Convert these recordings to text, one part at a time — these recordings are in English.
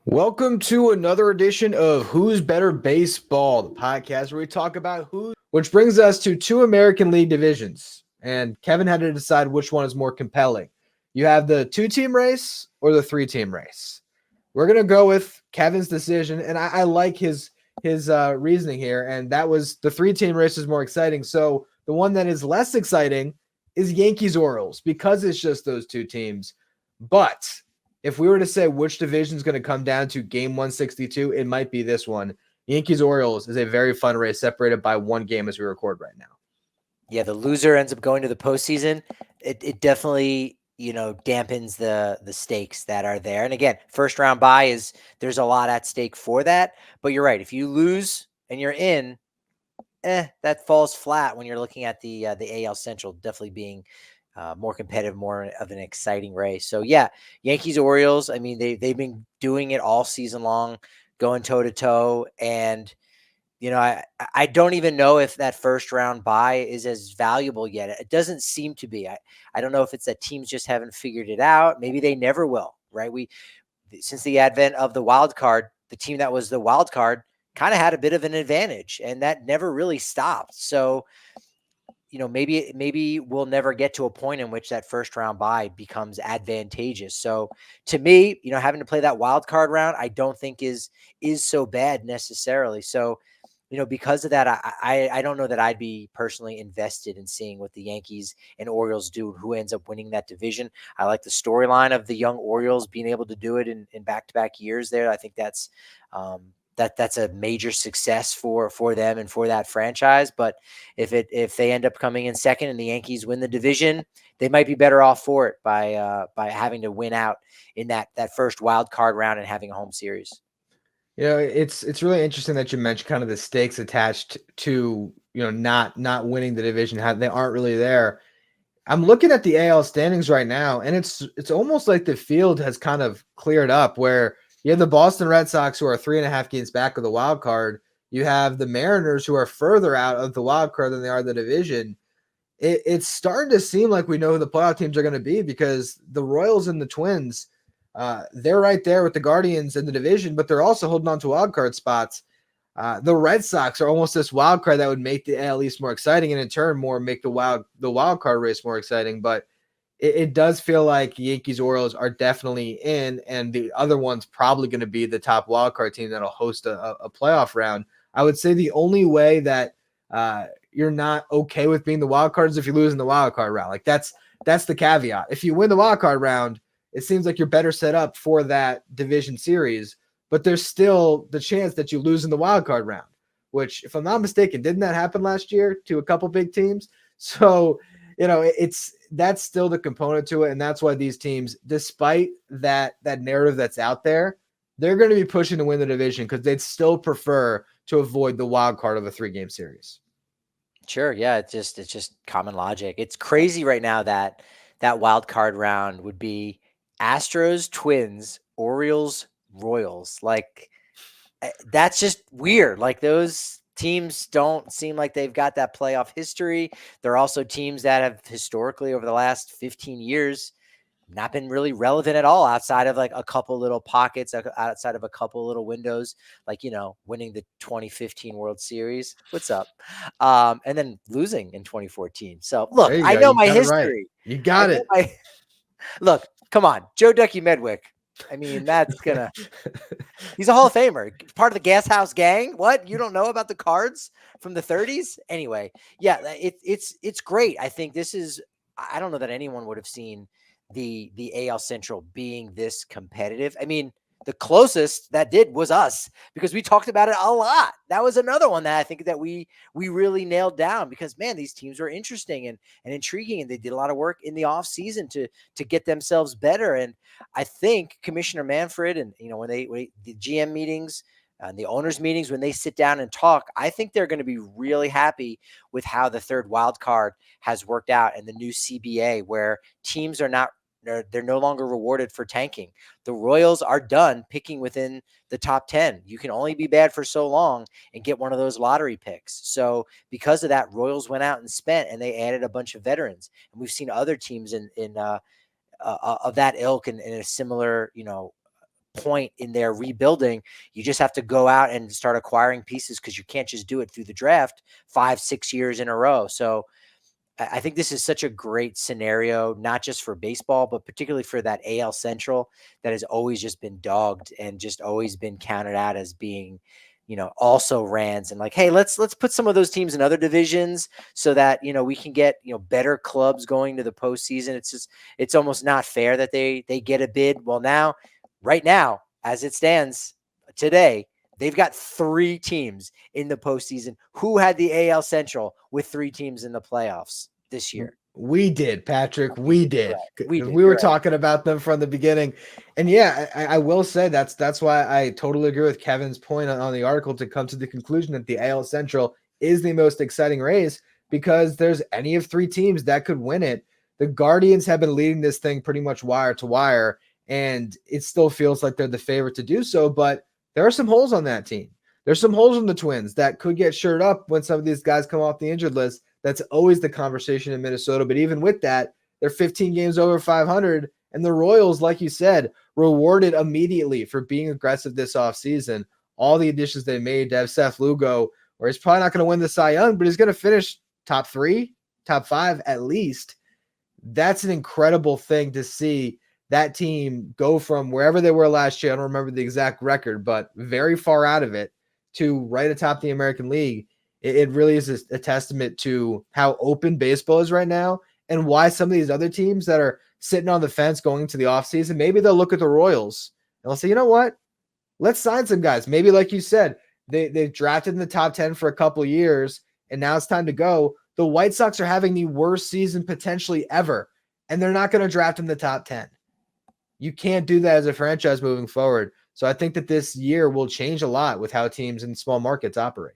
Welcome to another edition of Who's Better Baseball, the podcast where we talk about which brings us to two American League divisions. And Kevin had to decide which one is more compelling. You have the two-team race or the three-team race. We're going to go with Kevin's decision, and I like his reasoning here, and that was the three-team race is more exciting. So the one that is less exciting is Yankees Orioles because it's just those two teams. But if we were to say which division is going to come down to game 162, it might be this one. Yankees Orioles is a very fun race separated by one game as we record right now. Yeah, the loser ends up going to the postseason. It definitely dampens the stakes that are there. And again, first round bye there's a lot at stake for that. But you're right. If you lose and you're in, that falls flat when you're looking at the AL Central definitely being more competitive, more of an exciting race. So yeah, Yankees Orioles. I mean, they've been doing it all season long, going toe to toe, and I don't even know if that first round bye is as valuable yet. It doesn't seem to be. I don't know if it's that teams just haven't figured it out. Maybe they never will, right? Since the advent of the wild card, the team that was the wild card kind of had a bit of an advantage, and that never really stopped. So, maybe we'll never get to a point in which that first round bye becomes advantageous. So to me, having to play that wild card round, I don't think is so bad necessarily. So, because of that, I don't know that I'd be personally invested in seeing what the Yankees and Orioles do and who ends up winning that division. I like the storyline of the young Orioles being able to do it in back-to-back years there. I think that's that's a major success for them and for that franchise. But if they end up coming in second and the Yankees win the division, they might be better off for it by having to win out in that first wild card round and having a home series. It's really interesting that you mentioned kind of the stakes attached to not winning the division. How they aren't really there. I'm looking at the AL standings right now, and it's almost like the field has kind of cleared up. Where you have the Boston Red Sox who are 3.5 games back of the wild card. You have the Mariners who are further out of the wild card than they are the division. It's starting to seem like we know who the playoff teams are going to be because the Royals and the Twins. They're right there with the Guardians in the division, but they're also holding on to wild card spots. The Red Sox are almost this wild card that would make the AL East more exciting, and in turn, make the wild card race more exciting. But it does feel like Yankees Orioles are definitely in, and the other one's probably going to be the top wild card team that'll host a playoff round. I would say the only way that you're not okay with being the wild card is if you lose in the wild card round. Like that's the caveat. If you win the wild card round, it seems like you're better set up for that division series, but there's still the chance that you lose in the wild card round, which, if I'm not mistaken, didn't that happen last year to a couple big teams? So, that's still the component to it, and that's why these teams, despite that narrative that's out there, they're going to be pushing to win the division because they'd still prefer to avoid the wild card of a 3-game series. Sure, yeah, it's just common logic. It's crazy right now that wild card round would be Astros, Twins, Orioles, Royals. Like that's just weird. Like those teams don't seem like they've got that playoff history. They're also teams that have historically over the last 15 years not been really relevant at all outside of like a couple little pockets, outside of a couple little windows, like, winning the 2015 World Series. What's up? And then losing in 2014. So look, There you I go. know You my got it right. history. You I got know it. my look, come on, Joe Ducky Medwick. I mean, that's gonna he's a Hall of Famer, part of the Gas House gang. What? You don't know about the cards from the 30s? Anyway, yeah, it's great. I think this is I don't know that anyone would have seen the AL Central being this competitive. I mean, the closest that did was us because we talked about it a lot. That was another one that I think that we really nailed down because man, these teams were interesting and intriguing, and they did a lot of work in the off season to get themselves better. And I think Commissioner Manfred and when the GM meetings and the owners meetings, when they sit down and talk, I think they're going to be really happy with how the third wild card has worked out and the new CBA where teams are not they're no longer rewarded for tanking. The Royals are done picking within the top 10. You can only be bad for so long and get one of those lottery picks. So because of that, Royals went out and spent, and they added a bunch of veterans. And we've seen other teams in of that ilk and in a similar, point in their rebuilding. You just have to go out and start acquiring pieces because you can't just do it through the draft 5-6 years in a row. So I think this is such a great scenario, not just for baseball, but particularly for that AL Central that has always just been dogged and just always been counted out as being, also rans, and like, hey, let's put some of those teams in other divisions so that, we can get, better clubs going to the postseason. It's almost not fair that they get a bid. Well, right now, as it stands today, they've got 3 teams in the postseason. Who had the AL Central with 3 teams in the playoffs this year? We did, Patrick. We did. We did. We were talking about them from the beginning. And yeah, I will say that's why I totally agree with Kevin's point on the article to come to the conclusion that the AL Central is the most exciting race because there's any of 3 teams that could win it. The Guardians have been leading this thing pretty much wire to wire, and it still feels like they're the favorite to do so, but there are some holes on that team. There's some holes in the Twins that could get shored up when some of these guys come off the injured list. That's always the conversation in Minnesota. But even with that, they're 15 games over 500. And the Royals, like you said, rewarded immediately for being aggressive this offseason. All the additions they made to have Seth Lugo, where he's probably not going to win the Cy Young, but he's going to finish top 3, top 5 at least. That's an incredible thing to see that team go from wherever they were last year. I don't remember the exact record, but very far out of it to right atop the American League. It really is a testament to how open baseball is right now and why some of these other teams that are sitting on the fence going into the offseason, maybe they'll look at the Royals and they'll say, you know what? Let's sign some guys. Maybe like you said, they've drafted in the top 10 for a couple of years, and now it's time to go. The White Sox are having the worst season potentially ever, and they're not going to draft in the top 10. You can't do that as a franchise moving forward. So I think that this year will change a lot with how teams in small markets operate.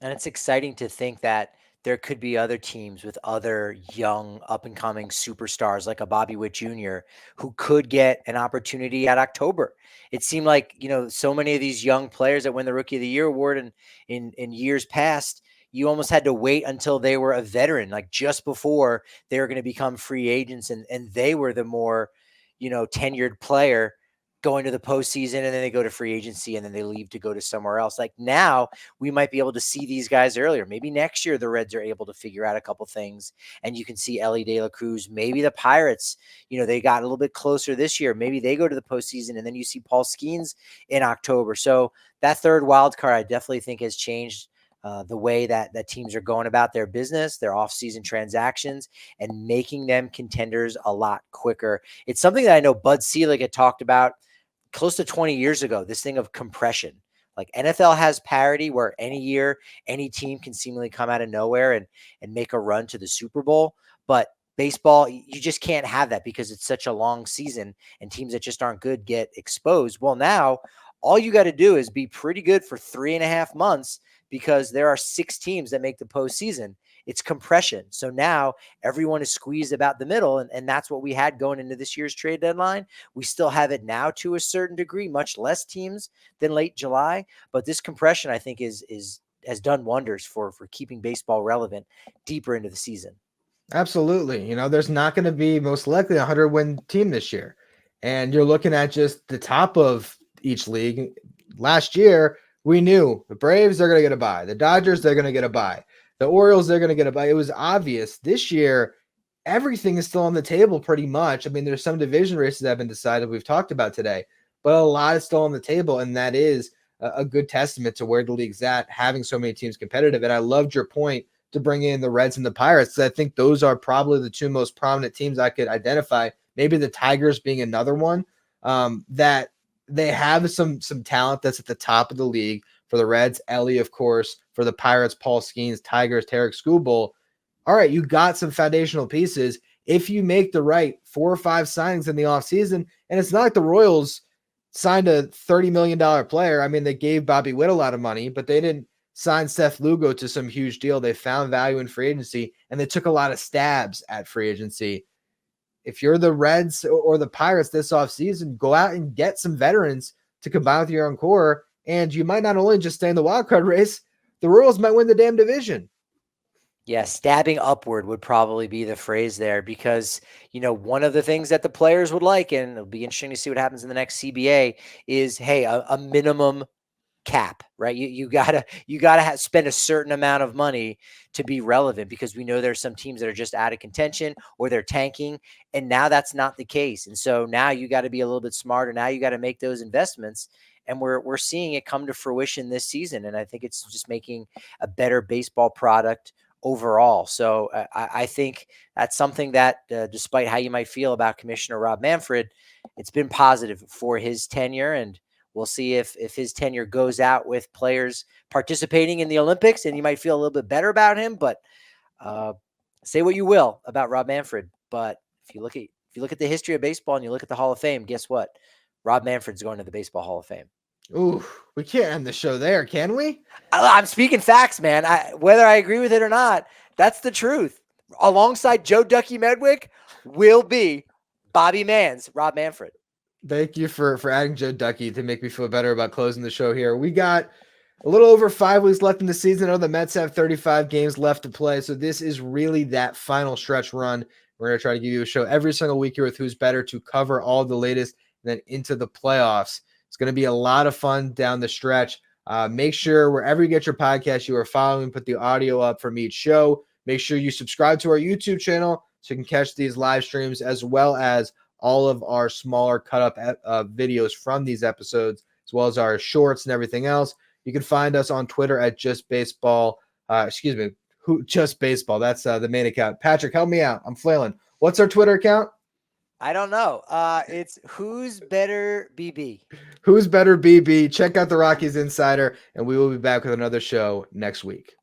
And it's exciting to think that there could be other teams with other young up-and-coming superstars like a Bobby Witt Jr. who could get an opportunity at October. It seemed like, so many of these young players that win the Rookie of the Year award in years past, you almost had to wait until they were a veteran, like just before they were going to become free agents, and they were the more, tenured player going to the postseason, and then they go to free agency and then they leave to go to somewhere else. Like now we might be able to see these guys earlier. Maybe next year the Reds are able to figure out a couple things and you can see Ellie De La Cruz. Maybe the Pirates, they got a little bit closer this year. Maybe they go to the postseason and then you see Paul Skeens in October. So that third wild card, I definitely think has changed the way that teams are going about their business, their off-season transactions, and making them contenders a lot quicker. It's something that I know Bud Selig had talked about close to 20 years ago, this thing of compression. Like NFL has parity where any year, any team can seemingly come out of nowhere and make a run to the Super Bowl. But baseball, you just can't have that because it's such a long season and teams that just aren't good get exposed. Well, now all you got to do is be pretty good for 3.5 months because there are 6 teams that make the postseason. It's compression. So now everyone is squeezed about the middle, and that's what we had going into this year's trade deadline. We still have it now to a certain degree, much less teams than late July. But this compression, I think, has done wonders for keeping baseball relevant deeper into the season. Absolutely. There's not going to be most likely a 100-win team this year. And you're looking at just the top of each league. Last year, we knew the Braves, they're going to get a bye. The Dodgers, they're going to get a bye. The Orioles, they're going to get a bye. It was obvious. This year, everything is still on the table pretty much. I mean, there's some division races that have been decided we've talked about today, but a lot is still on the table, and that is a good testament to where the league's at, having so many teams competitive. And I loved your point to bring in the Reds and the Pirates. I think those are probably the 2 most prominent teams I could identify. Maybe the Tigers being another one, that they have some talent that's at the top of the league. For the Reds, Ellie, of course. For the Pirates, Paul Skeens, Tigers, Tarek Skubal. All right, you got some foundational pieces. If you make the right 4 or 5 signings in the offseason, and it's not like the Royals signed a $30 million player. I mean, they gave Bobby Witt a lot of money, but they didn't sign Seth Lugo to some huge deal. They found value in free agency, and they took a lot of stabs at free agency. If you're the Reds or the Pirates this offseason, go out and get some veterans to combine with your own core. And you might not only just stay in the wild card race, the Royals might win the damn division. Yeah, stabbing upward would probably be the phrase there because, one of the things that the players would like, and it'll be interesting to see what happens in the next CBA, is, hey, a minimum cap, right? You gotta spend a certain amount of money to be relevant because we know there's some teams that are just out of contention or they're tanking, and now that's not the case. And so now you got to be a little bit smarter. Now you got to make those investments, and we're seeing it come to fruition this season. And I think it's just making a better baseball product overall. So I think that's something that, despite how you might feel about Commissioner Rob Manfred, it's been positive for his tenure, and we'll see if his tenure goes out with players participating in the Olympics, and you might feel a little bit better about him. But say what you will about Rob Manfred, but if you look at the history of baseball and you look at the Hall of Fame, guess what? Rob Manfred's going to the Baseball Hall of Fame. Ooh, we can't end the show there, can we? I'm speaking facts, man. Whether I agree with it or not, that's the truth. Alongside Joe Ducky Medwick will be Bobby Mann's Rob Manfred. Thank you for adding Joe Ducky to make me feel better about closing the show here. We got a little over 5 weeks left in the season. I know the Mets have 35 games left to play, so this is really that final stretch run. We're going to try to give you a show every single week here with Who's Better to cover all the latest and then into the playoffs. It's going to be a lot of fun down the stretch. Make sure wherever you get your podcast, you are following, put the audio up from each show. Make sure you subscribe to our YouTube channel so you can catch these live streams as well as all of our smaller cut up videos from these episodes, as well as our shorts and everything else. You can find us on Twitter at Just Baseball. Just Baseball. That's the main account. Patrick, help me out. I'm flailing. What's our Twitter account? I don't know. It's Who's Better BB. Who's Better BB. Check out the Rockies Insider, and we will be back with another show next week.